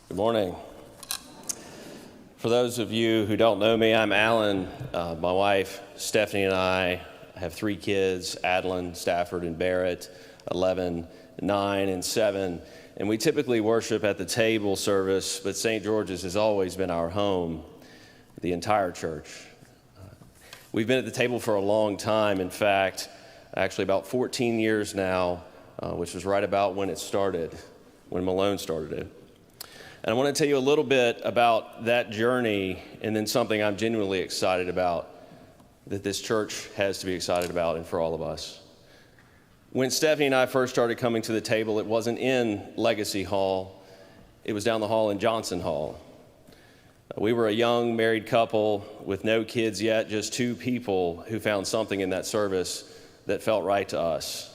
Good morning. For those of you who don't know me, I'm Alan. My wife, Stephanie, and I have three kids, Adeline, Stafford, and Barrett, 11, 9, and 7. And we typically worship at the table service, but St. George's has always been our home, the entire church. We've been at the table for a long time. In fact, actually about 14 years now, which was right about when it started, when Malone started it. And I want to tell you a little bit about that journey and then something I'm genuinely excited about that this church has to be excited about and for all of us. When Stephanie and I first started coming to the table, it wasn't in Legacy Hall. It was down the hall in Johnson Hall. We were a young married couple with no kids yet, just two people who found something in that service that felt right to us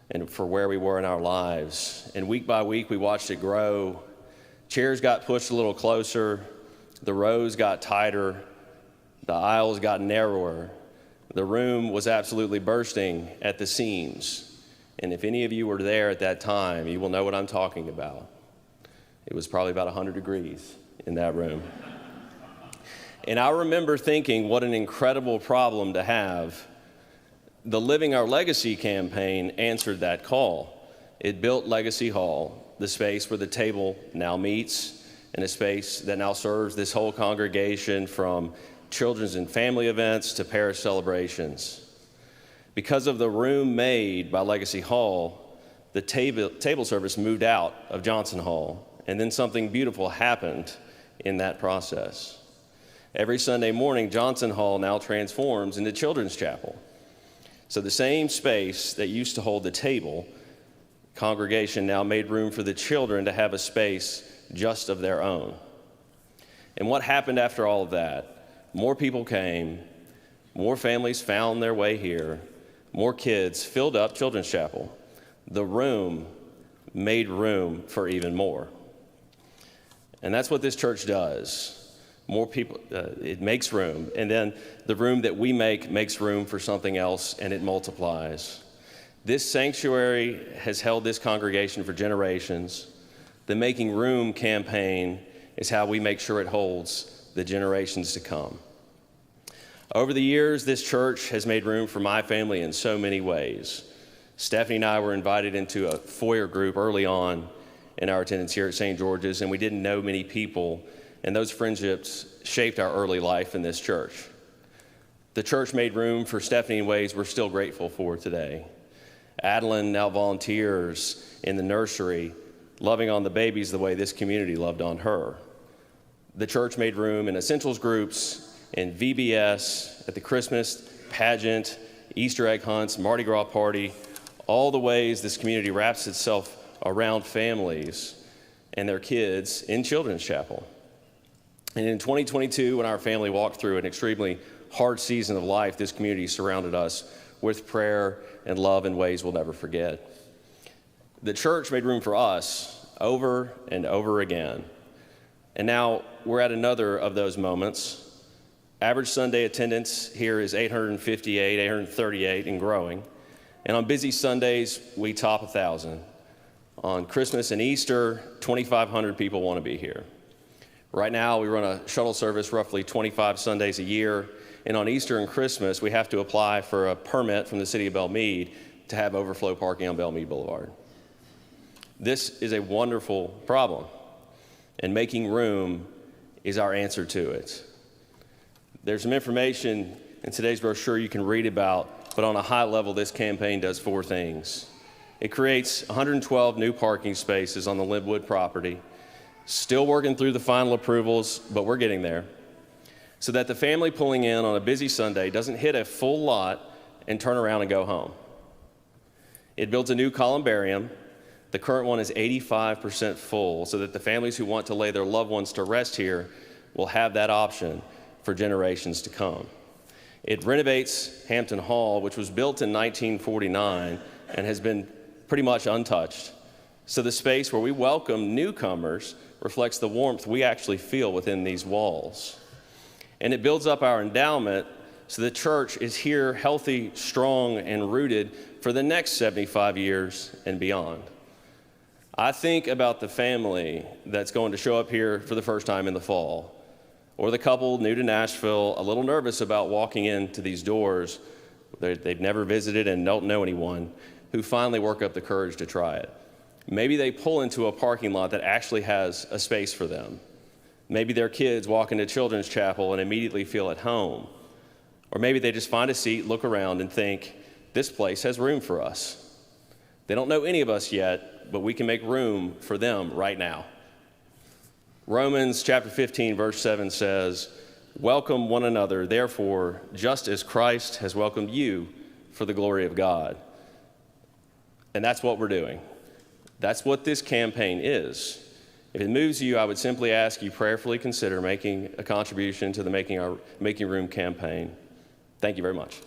and for where we were in our lives. And week by week, we watched it grow. Chairs got pushed a little closer, the rows got tighter, the aisles got narrower. The room was absolutely bursting at the seams. And if any of you were there at that time, you will know what I'm talking about. It was probably about 100 degrees in that room. And I remember thinking, what an incredible problem to have. The Living Our Legacy campaign answered that call. It built Legacy Hall, the space where the table now meets, and a space that now serves this whole congregation from children's and family events to parish celebrations. Because of the room made by Legacy Hall, the table service moved out of Johnson Hall, and then something beautiful happened in that process. Every Sunday morning, Johnson Hall now transforms into Children's Chapel. So the same space that used to hold the table, congregation now made room for the children to have a space just of their own. And what happened after all of that? More people came, more families found their way here, more kids filled up Children's Chapel. The room made room for even more. And that's what this church does. More people, it makes room, and then the room that we make makes room for something else, and it multiplies. This sanctuary has held this congregation for generations. The Making Room campaign is how we make sure it holds the generations to come. Over the years, this church has made room for my family in so many ways. Stephanie and I were invited into a foyer group early on in our attendance here at St. George's, and we didn't know many people, and those friendships shaped our early life in this church. The church made room for Stephanie in ways we're still grateful for today. Adeline now volunteers in the nursery, loving on the babies the way this community loved on her. The church made room in essentials groups, in VBS, at the Christmas pageant, Easter egg hunts, Mardi Gras party, all the ways this community wraps itself around families and their kids in Children's Chapel. And in 2022, when our family walked through an extremely hard season of life, this community surrounded us with prayer and love in ways we'll never forget. The church made room for us over and over again. And now we're at another of those moments. Average Sunday attendance here is 858, 838 and growing. And on busy Sundays, we top 1,000. On Christmas and Easter, 2,500 people want to be here. Right now, we run a shuttle service roughly 25 Sundays a year. And on Easter and Christmas, we have to apply for a permit from the city of Belmead to have overflow parking on Belmead Boulevard. This is a wonderful problem, and making room is our answer to it. There's some information in today's brochure you can read about, but on a high level, this campaign does 4 things. It creates 112 new parking spaces on the Linwood property, still working through the final approvals, but we're getting there, so that the family pulling in on a busy Sunday doesn't hit a full lot and turn around and go home. It builds a new columbarium. The current one is 85% full, so that the families who want to lay their loved ones to rest here will have that option for generations to come. It renovates Hampton Hall, which was built in 1949 and has been pretty much untouched. So the space where we welcome newcomers reflects the warmth we actually feel within these walls. And it builds up our endowment so the church is here healthy, strong, and rooted for the next 75 years and beyond. I think about the family that's going to show up here for the first time in the fall, or the couple new to Nashville, a little nervous about walking into these doors. They've never visited and don't know anyone, who finally work up the courage to try it. Maybe they pull into a parking lot that actually has a space for them. Maybe their kids walk into children's chapel and immediately feel at home. Or maybe they just find a seat, look around, and think, this place has room for us. They don't know any of us yet, but we can make room for them right now. Romans chapter 15, verse 7 says, welcome one another, therefore, just as Christ has welcomed you for the glory of God. And that's what we're doing. That's what this campaign is. If it moves you, I would simply ask you prayerfully consider making a contribution to the Making Room campaign. Thank you very much.